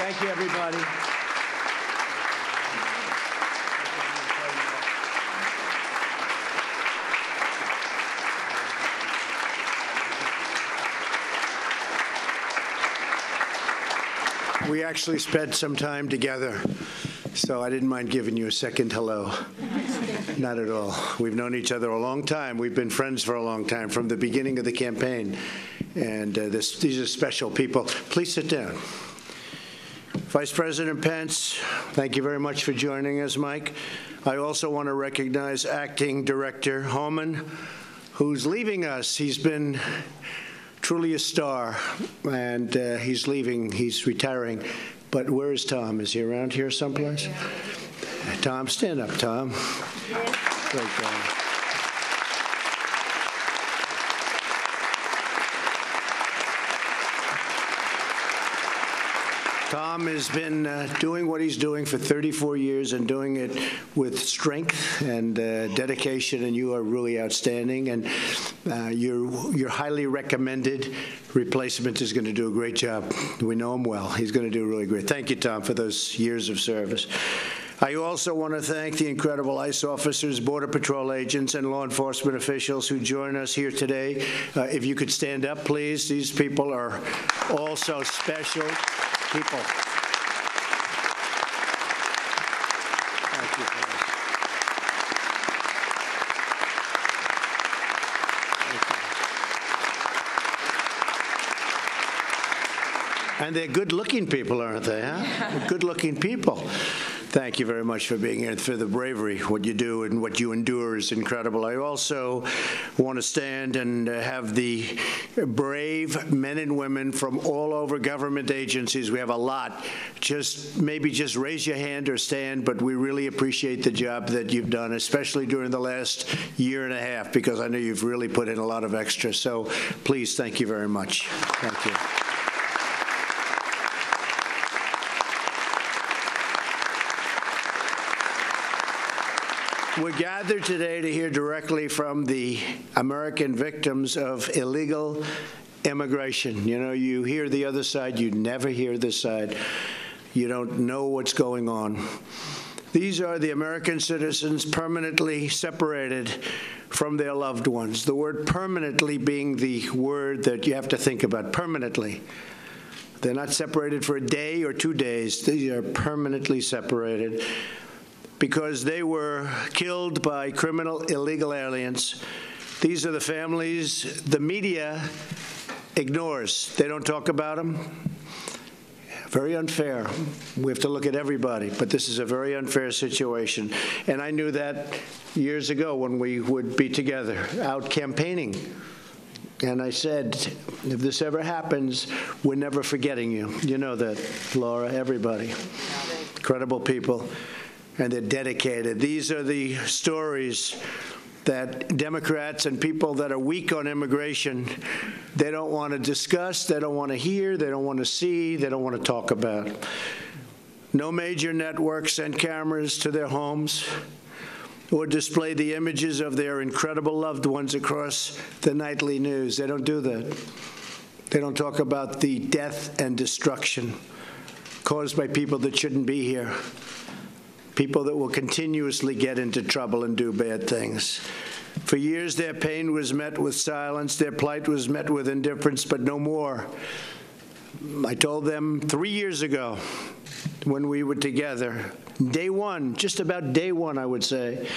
Thank you, everybody. We actually spent some time together, so I didn't mind giving you a second hello. Not at all. We've known each other a long time. We've been friends for a long time, from the beginning of the campaign. And these are special people. Please sit down. Vice President Pence, thank you very much for joining us, Mike. I also want to recognize Acting Director Homan, who's leaving us. He's been truly a star, and he's leaving. He's retiring. But where is Tom? Is he around here someplace? Tom, stand up, Tom. Great guy. Tom has been doing what he's doing for 34 years and doing it with strength and dedication, and you are really outstanding. And your highly recommended replacement is going to do a great job. We know him well. He's going to do really great. Thank you, Tom, for those years of service. I also want to thank the incredible ICE officers, Border Patrol agents, and law enforcement officials who join us here today. If you could stand up, please. These people are also special people. Thank you, guys. Thank you. And they're good-looking people, aren't they, huh? Good-looking people. Thank you very much for being here, for the bravery. What you do and what you endure is incredible. I also want to stand and have the brave men and women from all over government agencies. We have a lot. Maybe just raise your hand or stand, but we really appreciate the job that you've done, especially during the last year and a half, because I know you've really put in a lot of extra. So please, thank you very much. Thank you. We're gathered today to hear directly from the American victims of illegal immigration. You know, you hear the other side, you never hear this side. You don't know what's going on. These are the American citizens permanently separated from their loved ones. The word permanently being the word that you have to think about, permanently. They're not separated for a day or 2 days. These are permanently separated, because they were killed by criminal illegal aliens. These are the families the media ignores. They don't talk about them. Very unfair. We have to look at everybody, but this is a very unfair situation. And I knew that years ago when we would be together out campaigning. And I said, if this ever happens, we're never forgetting you. You know that, Laura, everybody. Incredible people. And they're dedicated. These are the stories that Democrats and people that are weak on immigration, they don't want to discuss, they don't want to hear, they don't want to see, they don't want to talk about. No major networks send cameras to their homes or display the images of their incredible loved ones across the nightly news. They don't do that. They don't talk about the death and destruction caused by people that shouldn't be here. People that will continuously get into trouble and do bad things. For years, their pain was met with silence. Their plight was met with indifference, but no more. I told them 3 years ago when we were together, day one, just about day one, I would say.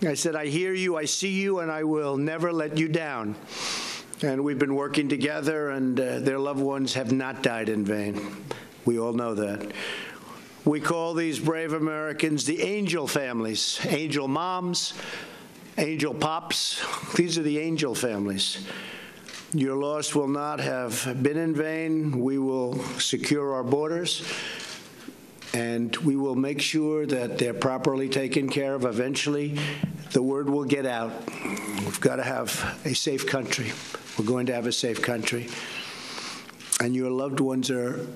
I said, I hear you, I see you, and I will never let you down. And we've been working together, and their loved ones have not died in vain. We all know that. We call these brave Americans the angel families, angel moms, angel pops. These are the angel families. Your loss will not have been in vain. We will secure our borders, and we will make sure that they're properly taken care of. Eventually, the word will get out. We've got to have a safe country. We're going to have a safe country. And your loved ones are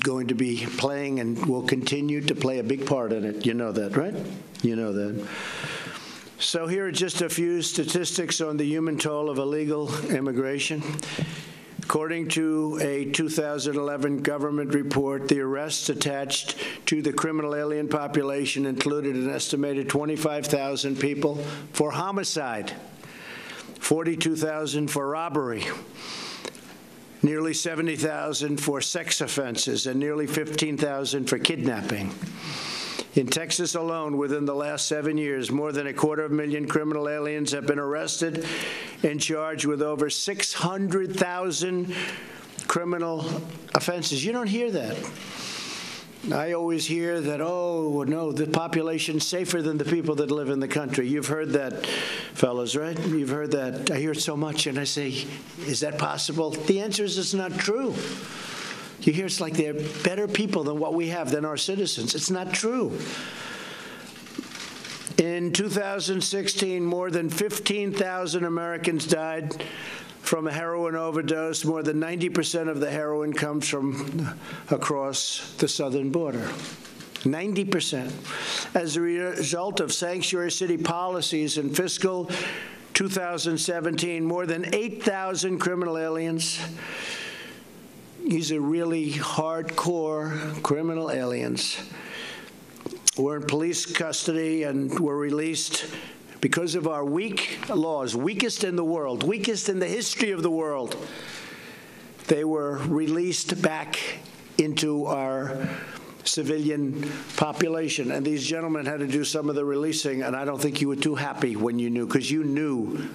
going to be playing and will continue to play a big part in it. You know that, right? You know that. So here are just a few statistics on the human toll of illegal immigration. According to a 2011 government report, the arrests attached to the criminal alien population included an estimated 25,000 people for homicide, 42,000 for robbery, nearly 70,000 for sex offenses, and nearly 15,000 for kidnapping. In Texas alone, within the last 7 years, more than 250,000 criminal aliens have been arrested and charged with over 600,000 criminal offenses. You don't hear that. I always hear that, oh, no, the population's safer than the people that live in the country. You've heard that, fellas, right? You've heard that. I hear it so much, and I say, is that possible? The answer is it's not true. You hear it's like they're better people than what we have, than our citizens. It's not true. In 2016, more than 15,000 Americans died from a heroin overdose. More than 90% of the heroin comes from across the southern border. 90%. As a result of sanctuary city policies in fiscal 2017, more than 8,000 criminal aliens, these are really hardcore criminal aliens, were in police custody and were released because of our weak laws, weakest in the world, weakest in the history of the world. They were released back into our civilian population. And these gentlemen had to do some of the releasing, and I don't think you were too happy when you knew, because you knew.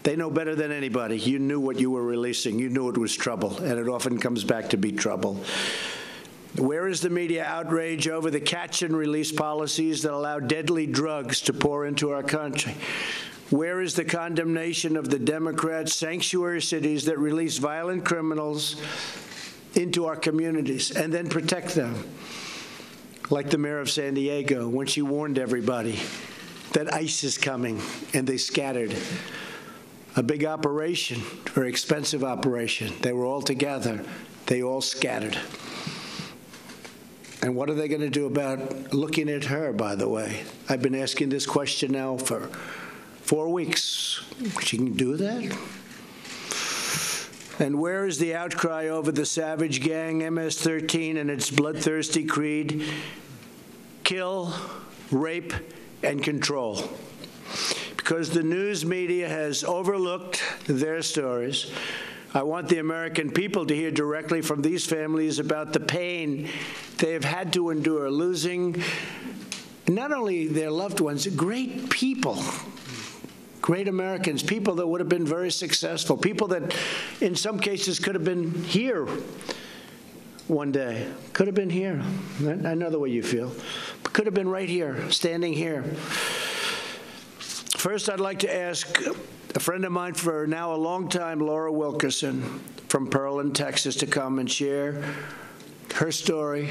They know better than anybody. You knew what you were releasing. You knew it was trouble, and it often comes back to be trouble. Where is the media outrage over the catch and release policies that allow deadly drugs to pour into our country? Where is the condemnation of the Democrat sanctuary cities that release violent criminals into our communities and then protect them? Like the mayor of San Diego, when she warned everybody that ICE is coming, and they scattered. A big operation, very expensive operation. They were all together. They all scattered. And what are they going to do about looking at her, by the way? I've been asking this question now for 4 weeks. She can do that? And where is the outcry over the savage gang MS-13 and its bloodthirsty creed? Kill, rape, and control. Because the news media has overlooked their stories, I want the American people to hear directly from these families about the pain they have had to endure, losing not only their loved ones, great people, great Americans, people that would have been very successful, people that in some cases could have been here one day, could have been here. I know the way you feel, but could have been right here, standing here. First, I'd like to ask a friend of mine for now a long time, Laura Wilkerson from Pearland, Texas, to come and share her story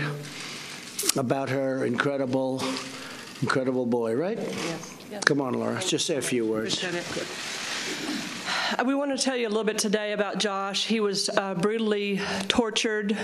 about her incredible boy, right? Yes. Come on, Laura. Just say a few words. We want to tell you a little bit today about Josh. He was brutally tortured,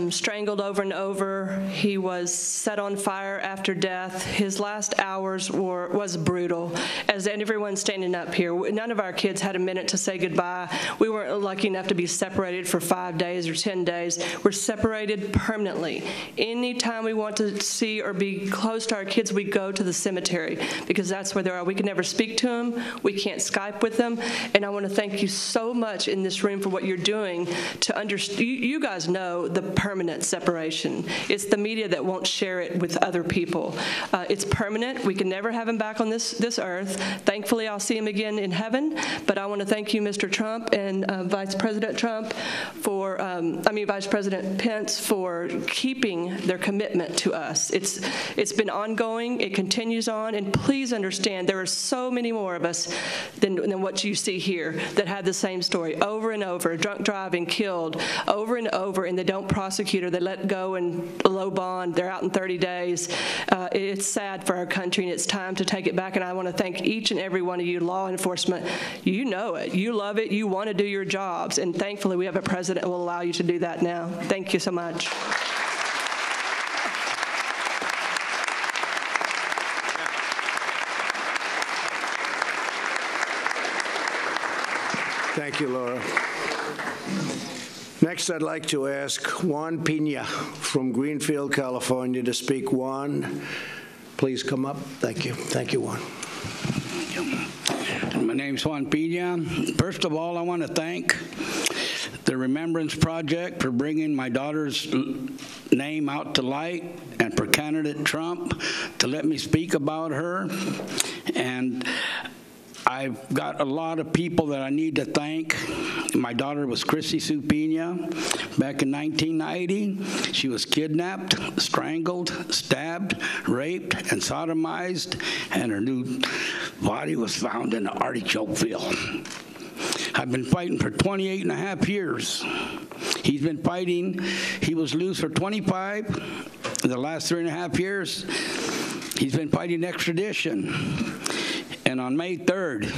strangled over and over. He was set on fire after death. His last hours was brutal. As everyone standing up here, none of our kids had a minute to say goodbye. We weren't lucky enough to be separated for 5 days or 10 days. We're separated permanently. Anytime we want to see or be close to our kids, we go to the cemetery because that's where they are. We can never speak to them. We can't Skype with them. And I want to thank you so much in this room for what you're doing to understand. You guys know the permanent separation. It's the media that won't share it with other people. It's permanent. We can never have him back on this earth. Thankfully, I'll see him again in heaven. But I want to thank you, Mr. Trump and Vice President Trump for, Vice President Pence for keeping their commitment to us. It's been ongoing. It continues on. And please understand, there are so many more of us than what you see here that had the same story over and over, drunk driving, killed, over and over, and they don't prosecute her. They let go and low bond. They're out in 30 days. It's sad for our country, and it's time to take it back, and I want to thank each and every one of you, law enforcement. You know it. You love it. You want to do your jobs, and thankfully we have a president who will allow you to do that now. Thank you so much. Thank you, Laura. Next, I'd like to ask Juan Pena from Greenfield, California, to speak. Juan, please come up. Thank you. Thank you, Juan. My name's Juan Pena. First of all, I want to thank the Remembrance Project for bringing my daughter's name out to light, and for candidate Trump to let me speak about her. And I've got a lot of people that I need to thank. My daughter was Chrissy Sue Pena. Back in 1990, she was kidnapped, strangled, stabbed, raped, and sodomized, and her new body was found in an artichoke field. I've been fighting for 28 and a half years. He's been fighting. He was loose for 25. The last 3.5 years, he's been fighting extradition. And on May 3rd,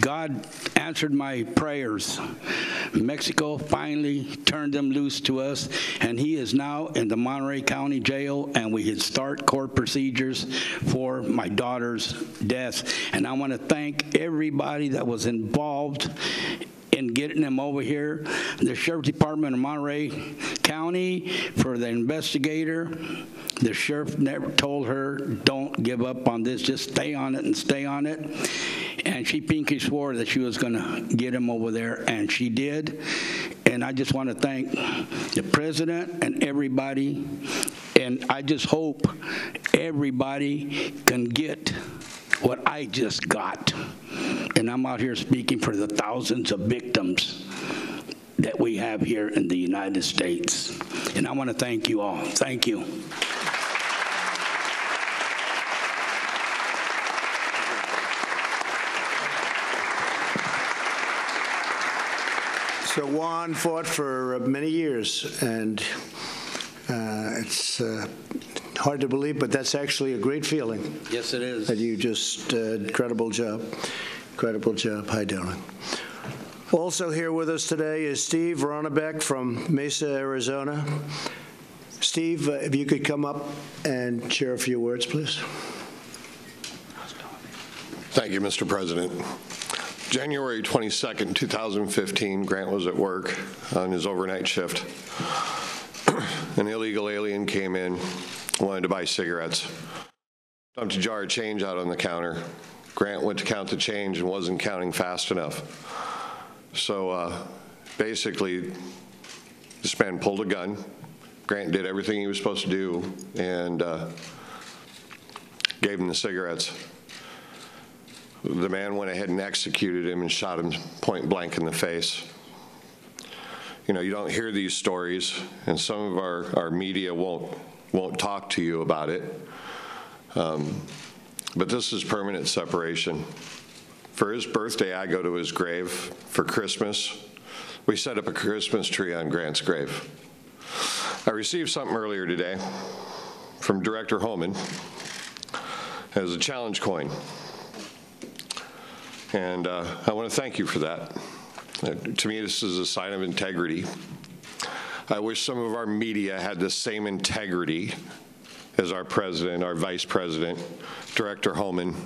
God answered my prayers. Mexico finally turned him loose to us, and he is now in the Monterey County Jail, and we can start court procedures for my daughter's death. And I want to thank everybody that was involved in getting him over here. The Sheriff's Department of Monterey County, for the investigator. The sheriff never told her, don't give up on this, just stay on it and stay on it. And she pinky swore that she was going to get him over there, and she did. And I just want to thank the president and everybody. And I just hope everybody can get what I just got. And I'm out here speaking for the thousands of victims that we have here in the United States. And I want to thank you all. Thank you. So Juan fought for many years, and it's hard to believe, but that's actually a great feeling. Yes, it is. That you just, incredible job. Incredible job. Hi, Darren. Also here with us today is Steve Ronnebeck from Mesa, Arizona. Steve, if you could come up and share a few words, please. Thank you, Mr. President. January 22nd, 2015, Grant was at work on his overnight shift. An illegal alien came in, wanted to buy cigarettes. Dumped a jar of change out on the counter. Grant went to count the change and wasn't counting fast enough. So basically, this man pulled a gun. Grant did everything he was supposed to do and gave him the cigarettes. The man went ahead and executed him and shot him point blank in the face. You know, you don't hear these stories, and some of our media won't talk to you about it. But this is permanent separation. For his birthday, I go to his grave. For Christmas, we set up a Christmas tree on Grant's grave. I received something earlier today from Director Holman. It was a challenge coin. And I want to thank you for that. To me, this is a sign of integrity. I wish some of our media had the same integrity as our president, our vice president, Director Holman,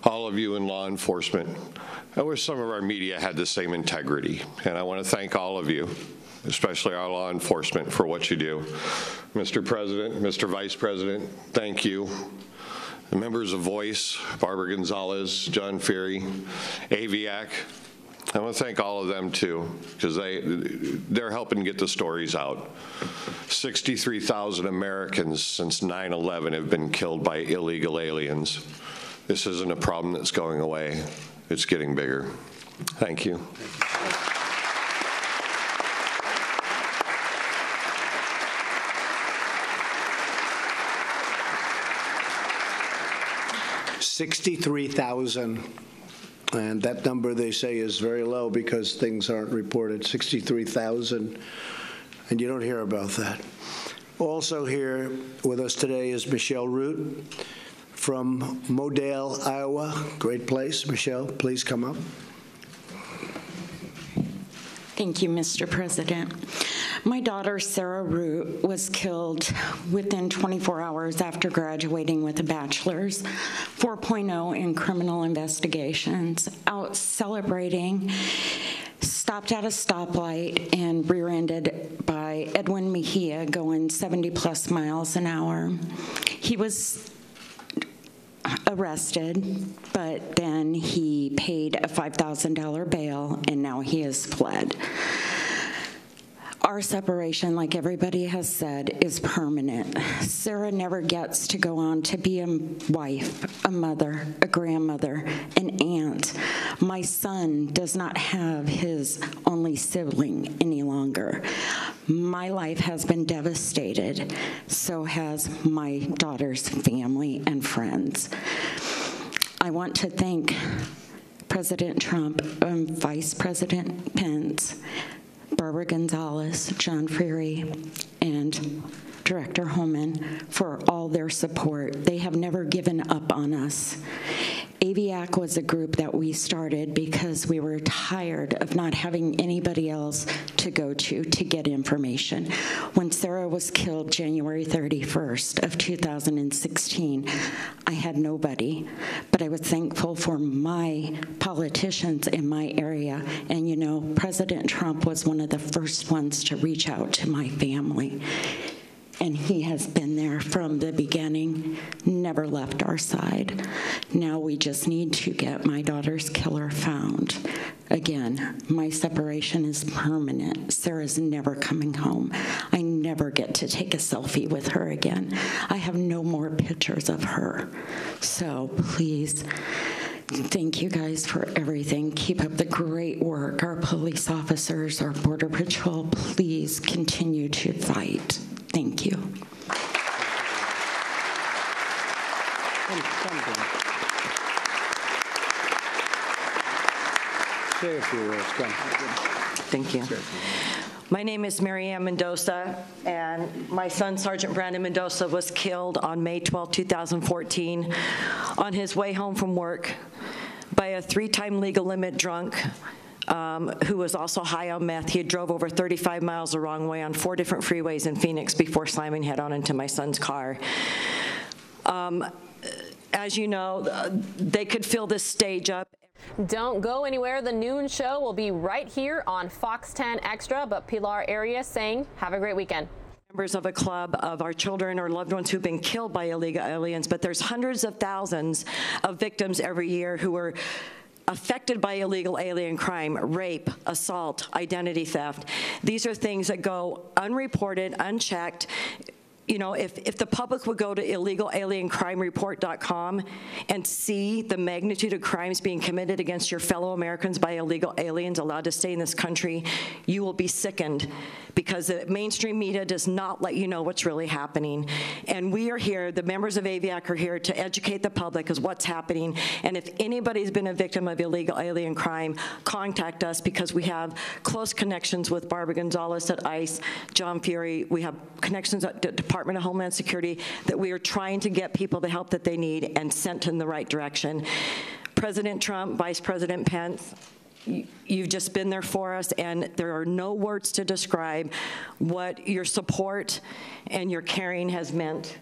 all of you in law enforcement. I wish some of our media had the same integrity. And I want to thank all of you, especially our law enforcement, for what you do. Mr. President, Mr. Vice President, thank you. The members of Voice, Barbara Gonzalez, John Ferry, AVIAC, I want to thank all of them too, because they're helping get the stories out. 63,000 Americans since 9/11 have been killed by illegal aliens. This isn't a problem that's going away. It's getting bigger. Thank you. 63,000, and that number they say is very low because things aren't reported. 63,000, and you don't hear about that. Also here with us today is Michelle Root from Modale, Iowa. Great place. Michelle, please come up. Thank you, Mr. President. My daughter, Sarah Root, was killed within 24 hours after graduating with a bachelor's 4.0 in criminal investigations, out celebrating stopped at a stoplight and rear-ended by Edwin Mejia going 70+ miles an hour. He was arrested, but then he paid a $5,000 bail, and now he has fled. Our separation, like everybody has said, is permanent. Sarah never gets to go on to be a wife, a mother, a grandmother, an aunt. My son does not have his only sibling any longer. My life has been devastated. So has my daughter's family and friends. I want to thank President Trump and Vice President Pence, Barbara Gonzalez, John Freary, and Director Holman for all their support. They have never given up on us. AVIAC was a group that we started because we were tired of not having anybody else to go to get information. When Sarah was killed January 31st of 2016, I had nobody, but I was thankful for my politicians in my area. And you know, President Trump was one of the first ones to reach out to my family. And he has been there from the beginning, never left our side. Now we just need to get my daughter's killer found. Again, my separation is permanent. Sarah's never coming home. I never get to take a selfie with her again. I have no more pictures of her. So please, thank you guys for everything. Keep up the great work. Our police officers, our Border Patrol, please continue to fight. Thank you. Say a few words. Come. Thank you. My name is Maryann Mendoza, and my son, Sergeant Brandon Mendoza, was killed on May 12, 2014, on his way home from work by a 3-time legal limit drunk who was also high on meth. He had drove over 35 miles the wrong way on 4 different freeways in Phoenix before slamming head-on into my son's car. As you know, they could fill this stage up. Don't go anywhere. The noon show will be right here on Fox 10 Extra, but Pilar Arias saying, have a great weekend. Members of a club of our children or loved ones who've been killed by illegal aliens, but there's hundreds of thousands of victims every year who are affected by illegal alien crime, rape, assault, identity theft. These are things that go unreported, unchecked. You know, if the public would go to illegalaliencrimereport.com and see the magnitude of crimes being committed against your fellow Americans by illegal aliens allowed to stay in this country, you will be sickened, because the mainstream media does not let you know what's really happening. And we are here, the members of AVIAC are here to educate the public as what's happening. And if anybody's been a victim of illegal alien crime, contact us, because we have close connections with Barbara Gonzalez at ICE, John Fury. We have connections at Department of Homeland Security that we are trying to get people the help that they need and sent in the right direction. President Trump, Vice President Pence, you've just been there for us, and there are no words to describe what your support and your caring has meant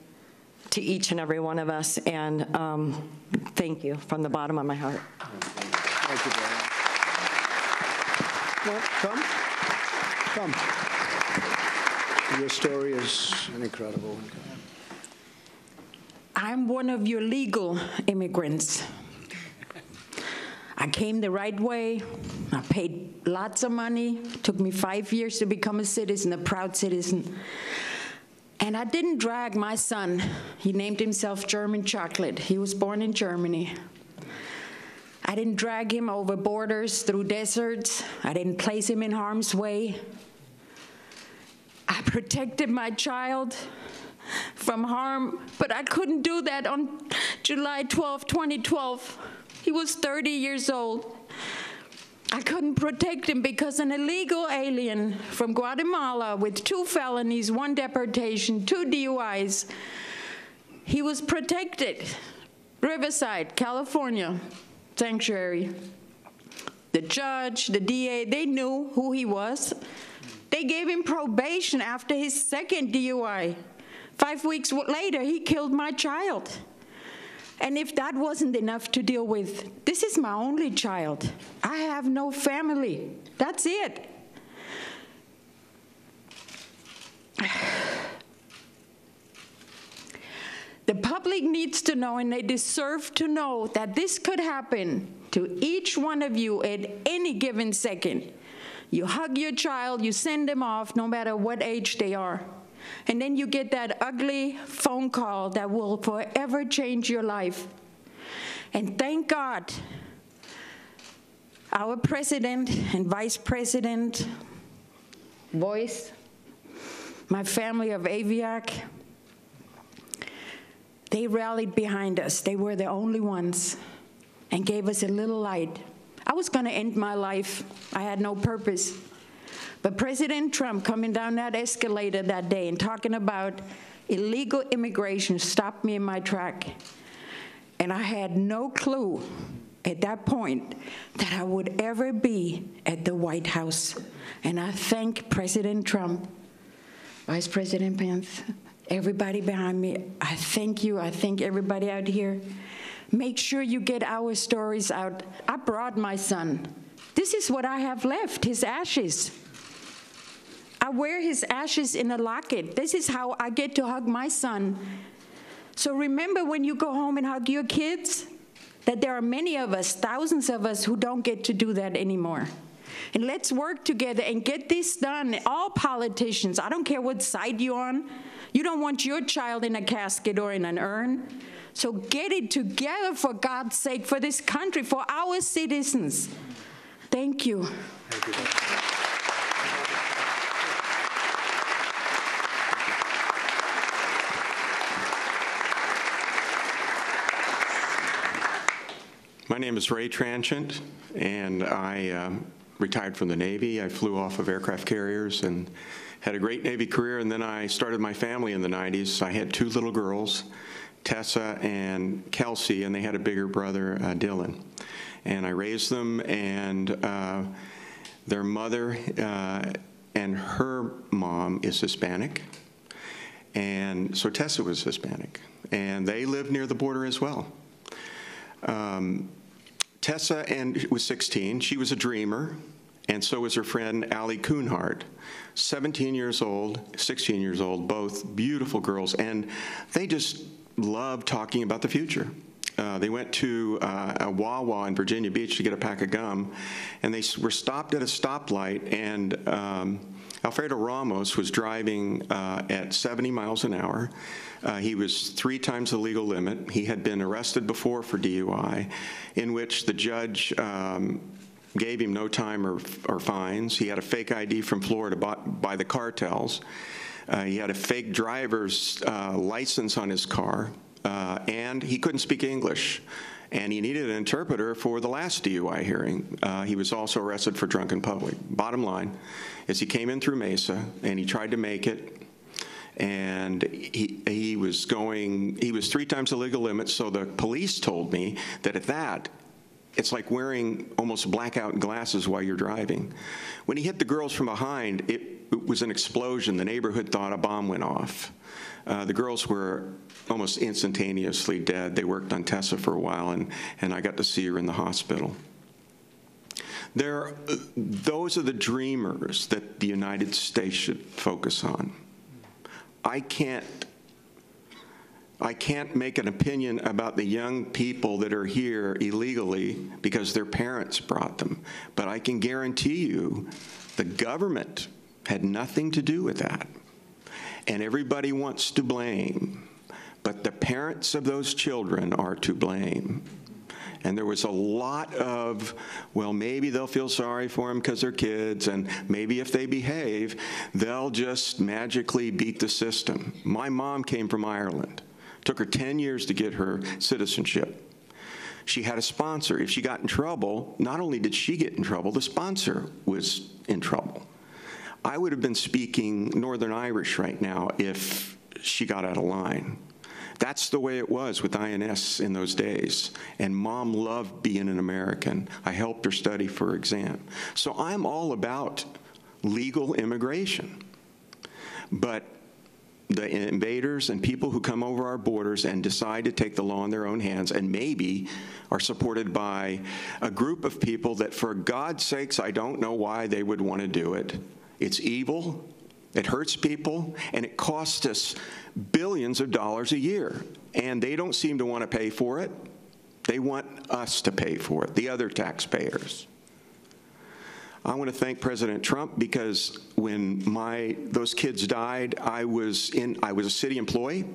to each and every one of us, and thank you from the bottom of my heart. Thank you, Brian. Well, come. Your story is an incredible one. I'm one of your legal immigrants. I came the right way. I paid lots of money. It took me 5 years to become a citizen, a proud citizen. And I didn't drag my son. He named himself German Chocolate. He was born in Germany. I didn't drag him over borders, through deserts. I didn't place him in harm's way. I protected my child from harm, but I couldn't do that on July 12, 2012. He was 30 years old. I couldn't protect him because an illegal alien from Guatemala with 2 felonies, 1 deportation, 2 DUIs, he was protected. Riverside, California, sanctuary. The judge, the DA, they knew who he was. They gave him probation after his 2nd DUI. 5 weeks later, he killed my child. And if that wasn't enough to deal with, this is my only child. I have no family. That's it. The public needs to know, and they deserve to know, that this could happen to each one of you at any given second. You hug your child, you send them off, no matter what age they are. And then you get that ugly phone call that will forever change your life. And thank God, our president and vice president, Voice, my family of Aviac, they rallied behind us. They were the only ones and gave us a little light. I was going to end my life. I had no purpose. But President Trump coming down that escalator that day and talking about illegal immigration stopped me in my track. And I had no clue at that point that I would ever be at the White House. And I thank President Trump, Vice President Pence, everybody behind me. I thank you. I thank everybody out here. Make sure you get our stories out. I brought my son. This is what I have left, his ashes. I wear his ashes in a locket. This is how I get to hug my son. So remember when you go home and hug your kids, that there are many of us, thousands of us, who don't get to do that anymore. And let's work together and get this done. All politicians, I don't care what side you're on. You don't want your child in a casket or in an urn. So get it together, for God's sake, for this country, for our citizens. Thank you. Thank you. My name is Ray Tranchant, and I retired from the Navy. I flew off of aircraft carriers and had a great Navy career, and then I started my family in the 90s. I had two little girls, Tessa and Kelsey, and they had a bigger brother, Dylan. And I raised them, and their mother and her mom is Hispanic, and so Tessa was Hispanic, and they lived near the border as well. Tessa was 16. She was a dreamer, and so was her friend Allie Kuhnhart, 17 years old, 16 years old, both beautiful girls, and they just loved talking about the future. They went to a Wawa in Virginia Beach to get a pack of gum, and they were stopped at a stoplight, and Alfredo Ramos was driving at 70 miles an hour. He was 3 times the legal limit. He had been arrested before for DUI, in which the judge gave him no time or fines. He had a fake ID from Florida bought by the cartels. He had a fake driver's license on his car, and he couldn't speak English. And he needed an interpreter for the last DUI hearing. He was also arrested for drunk in public. Bottom line is he came in through Mesa, and he tried to make it, and he was 3 times the legal limit, so the police told me that at that, it's like wearing almost blackout glasses while you're driving. When he hit the girls from behind, it was an explosion. The neighborhood thought a bomb went off. The girls were almost instantaneously dead. They worked on Tessa for a while, and I got to see her in the hospital. Those are the dreamers that the United States should focus on. I can't make an opinion about the young people that are here illegally because their parents brought them, but I can guarantee you the government had nothing to do with that. And everybody wants to blame, but the parents of those children are to blame. And there was a lot of, well, maybe they'll feel sorry for them because they're kids, and maybe if they behave, they'll just magically beat the system. My mom came from Ireland. Took her 10 years to get her citizenship. She had a sponsor. If she got in trouble, not only did she get in trouble, the sponsor was in trouble. I would have been speaking Northern Irish right now if she got out of line. That's the way it was with INS in those days. And Mom loved being an American. I helped her study for her exam. So I'm all about legal immigration. But the invaders and people who come over our borders and decide to take the law in their own hands and maybe are supported by a group of people that, for God's sakes, I don't know why they would want to do it. It's evil, it hurts people, and it costs us billions of dollars a year. And they don't seem to want to pay for it. They want us to pay for it, the other taxpayers. I want to thank President Trump because when those kids died, I was a city employee.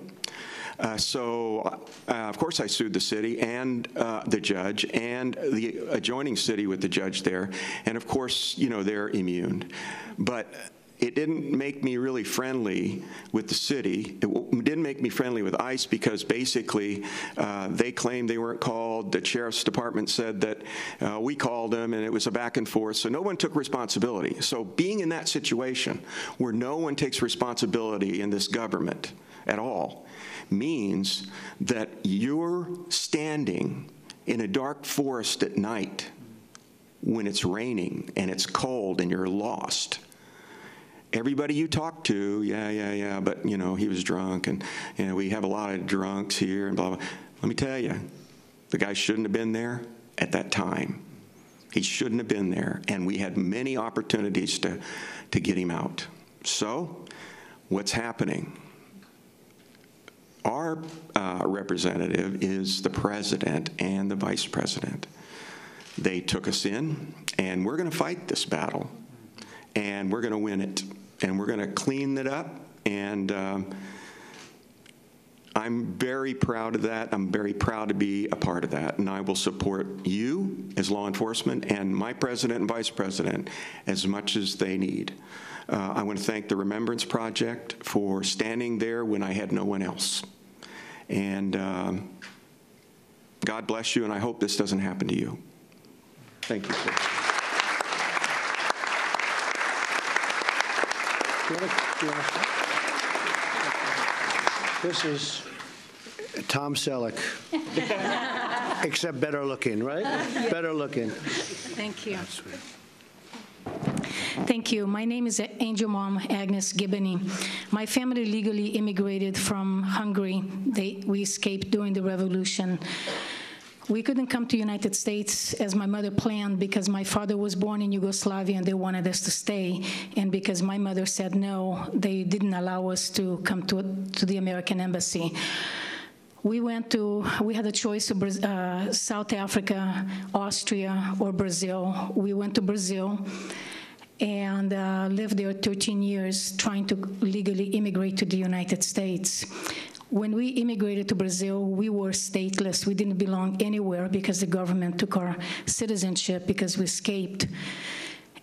Of course, I sued the city and the judge and the adjoining city with the judge there. And of course, they're immune. But it didn't make me really friendly with the city. It didn't make me friendly with ICE because basically they claimed they weren't called. The sheriff's department said that we called them, and it was a back and forth. So no one took responsibility. So being in that situation where no one takes responsibility in this government at all means that you're standing in a dark forest at night when it's raining and it's cold and you're lost. Everybody you talk to, yeah, but, he was drunk, and, we have a lot of drunks here, and blah, blah. Let me tell you, the guy shouldn't have been there at that time. He shouldn't have been there, and we had many opportunities to get him out. So, what's happening? Our representative is the president and the vice president. They took us in, and we're going to fight this battle, and we're going to win it. And we're going to clean it up, and I'm very proud of that. I'm very proud to be a part of that, and I will support you as law enforcement and my president and vice president as much as they need. I want to thank the Remembrance Project for standing there when I had no one else. And God bless you, and I hope this doesn't happen to you. Thank you, sir. This is Tom Selleck, except better looking, right? Better looking. Thank you. Thank you. My name is Angel Mom Agnes Gibbony. My family legally immigrated from Hungary. We escaped during the revolution. We couldn't come to the United States as my mother planned because my father was born in Yugoslavia and they wanted us to stay. And because my mother said no, they didn't allow us to come to the American embassy. We had a choice of South Africa, Austria, or Brazil. We went to Brazil and lived there 13 years trying to legally immigrate to the United States. When we immigrated to Brazil, we were stateless. We didn't belong anywhere because the government took our citizenship because we escaped.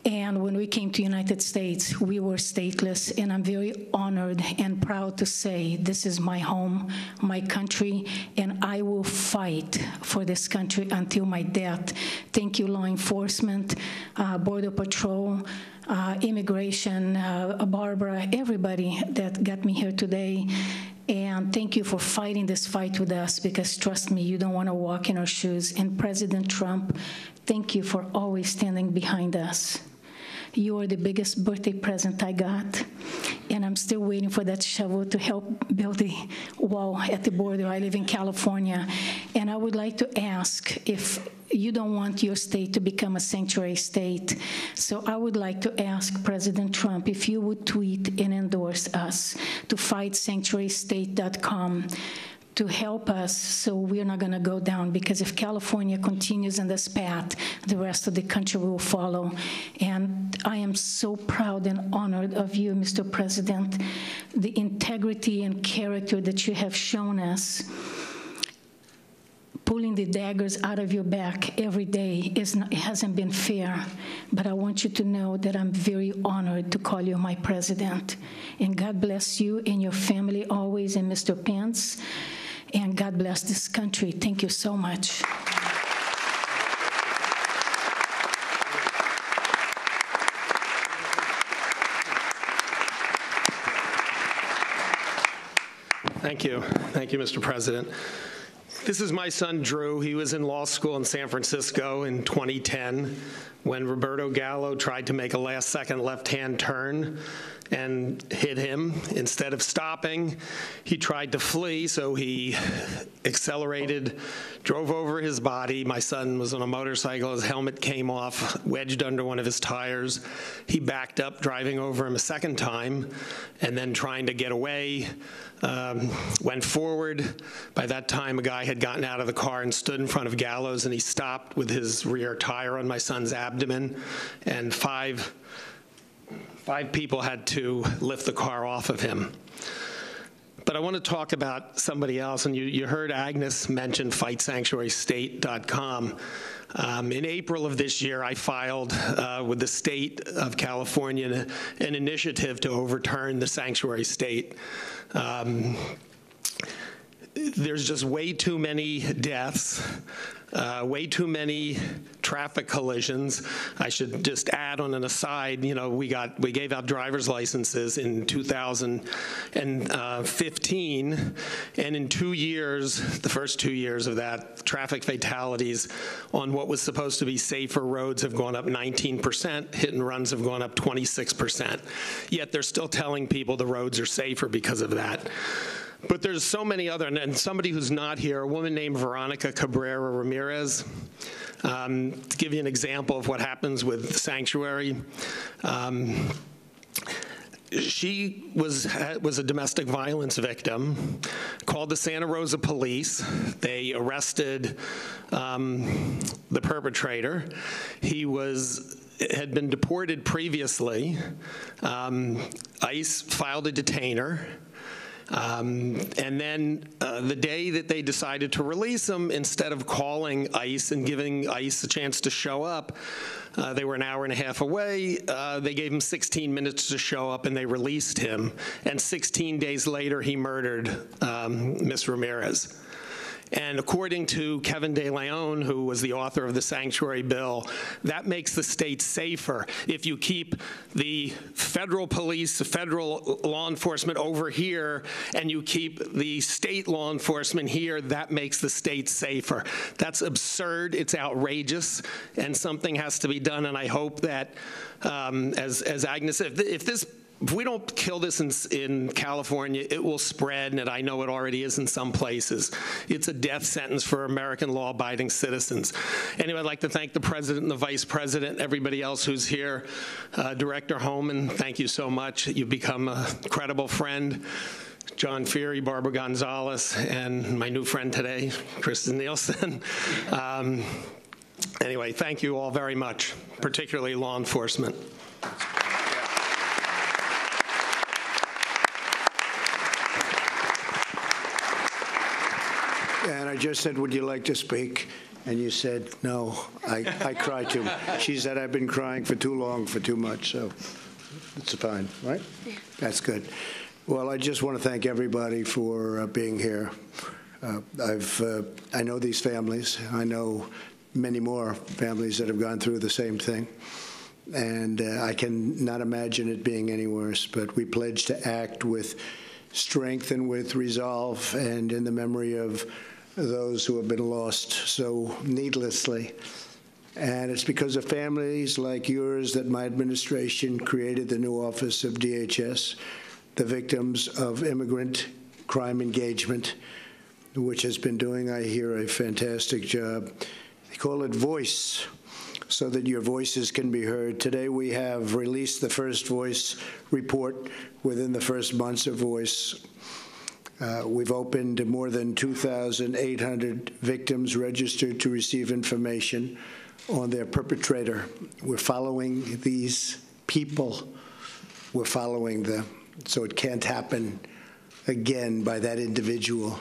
And when we came to the United States, we were stateless. And I'm very honored and proud to say this is my home, my country, and I will fight for this country until my death. Thank you, law enforcement, Border Patrol, immigration, Barbara, everybody that got me here today. And thank you for fighting this fight with us because, trust me, you don't want to walk in our shoes. And President Trump, thank you for always standing behind us. You are the biggest birthday present I got. And I'm still waiting for that shovel to help build the wall at the border. I live in California. And I would like to ask if you don't want your state to become a sanctuary state. So I would like to ask President Trump if you would tweet and endorse us to fightsanctuarystate.com to help us so we're not going to go down, because if California continues in this path, the rest of the country will follow. And I am so proud and honored of you, Mr. President, the integrity and character that you have shown us. Pulling the daggers out of your back every day it hasn't been fair, but I want you to know that I'm very honored to call you my president. And God bless you and your family always, and Mr. Pence, and God bless this country. Thank you so much. Thank you. Thank you, Mr. President. This is my son, Drew. He was in law school in San Francisco in 2010 when Roberto Gallo tried to make a last-second left-hand turn and hit him. Instead of stopping, he tried to flee, so he accelerated, drove over his body. My son was on a motorcycle. His helmet came off, wedged under one of his tires. He backed up, driving over him a second time, and then trying to get away, went forward. By that time, a guy had gotten out of the car and stood in front of Gallo's, and he stopped with his rear tire on my son's abdomen, and five people had to lift the car off of him. But I want to talk about somebody else, and you heard Agnes mention FightSanctuaryState.com. In April of this year, I filed with the state of California an initiative to overturn the sanctuary state. There's just way too many deaths, way too many traffic collisions. I should just add on an aside, you know, we gave out driver's licenses in 2015, and in 2 years, the first 2 years of that, traffic fatalities on what was supposed to be safer roads have gone up 19%, hit and runs have gone up 26%. Yet they're still telling people the roads are safer because of that. But there's so many other, and somebody who's not here, a woman named Veronica Cabrera Ramirez. To give you an example of what happens with Sanctuary, she was a domestic violence victim, called the Santa Rosa police. They arrested the perpetrator. He had been deported previously. ICE filed a detainer. And then the day that they decided to release him, instead of calling ICE and giving ICE a chance to show up, they were an hour and a half away. They gave him 16 minutes to show up, and they released him. And 16 days later, he murdered Ms. Ramirez. And according to Kevin De Leon, who was the author of the Sanctuary Bill, that makes the state safer. If you keep the federal police, the federal law enforcement over here, and you keep the state law enforcement here, that makes the state safer. That's absurd. It's outrageous, and something has to be done. And I hope that, as Agnes said, if we don't kill this in California, it will spread, and I know it already is in some places. It's a death sentence for American law-abiding citizens. Anyway, I'd like to thank the President and the Vice President, everybody else who's here. Director Homan, thank you so much. You've become a credible friend. John Feary, Barbara Gonzalez, and my new friend today, Kristen Nielsen. Anyway, thank you all very much, particularly law enforcement. And I just said, would you like to speak? And you said, no, I cry too much. She said, I've been crying for too long, for too much, so it's fine, right? Yeah. That's good. Well, I just want to thank everybody for being here. I know these families. I know many more families that have gone through the same thing. And I can not imagine it being any worse, but we pledge to act with strength and with resolve, and in the memory of those who have been lost so needlessly. And it's because of families like yours that my administration created the new Office of DHS, the Victims of Immigrant Crime Engagement, which has been doing, I hear, a fantastic job. They call it Voice, so that your voices can be heard. Today we have released the first Voice report within the first months of Voice. We've opened more than 2,800 victims registered to receive information on their perpetrator. We're following these people. We're following them, so it can't happen again by that individual.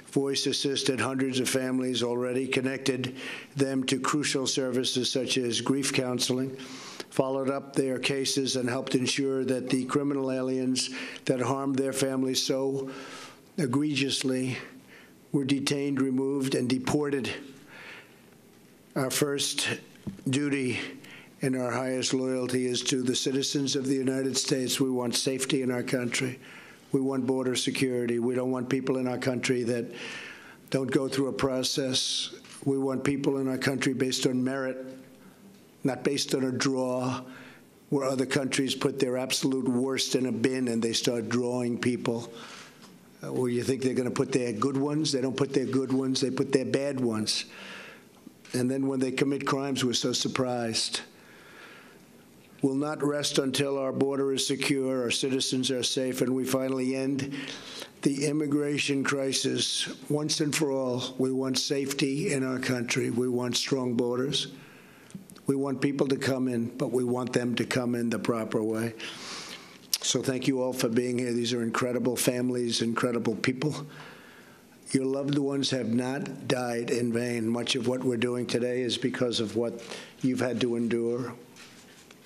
Voice assisted hundreds of families already, connected them to crucial services such as grief counseling, followed up their cases, and helped ensure that the criminal aliens that harmed their families so egregiously were detained, removed, and deported. Our first duty and our highest loyalty is to the citizens of the United States. We want safety in our country. We want border security. We don't want people in our country that don't go through a process. We want people in our country based on merit, not based on a draw where other countries put their absolute worst in a bin and they start drawing people. Where you think they're going to put their good ones. They don't put their good ones, they put their bad ones. And then when they commit crimes, we're so surprised. We'll not rest until our border is secure, our citizens are safe, and we finally end the immigration crisis once and for all. We want safety in our country. We want strong borders. We want people to come in, but we want them to come in the proper way. So thank you all for being here. These are incredible families, incredible people. Your loved ones have not died in vain. Much of what we're doing today is because of what you've had to endure.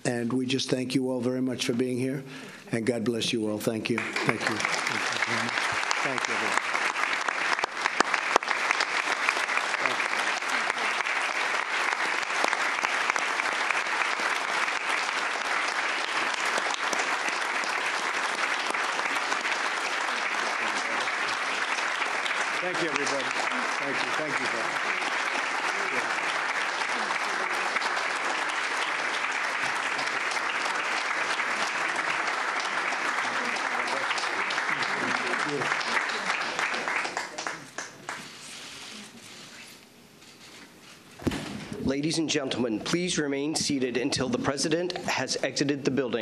And we just thank you all very much for being here. And God bless you all. Thank you. Thank you. Thank you very much. Thank you. Thank you, everybody. Thank you. Thank you. Ladies and gentlemen, please remain seated until the President has exited the building.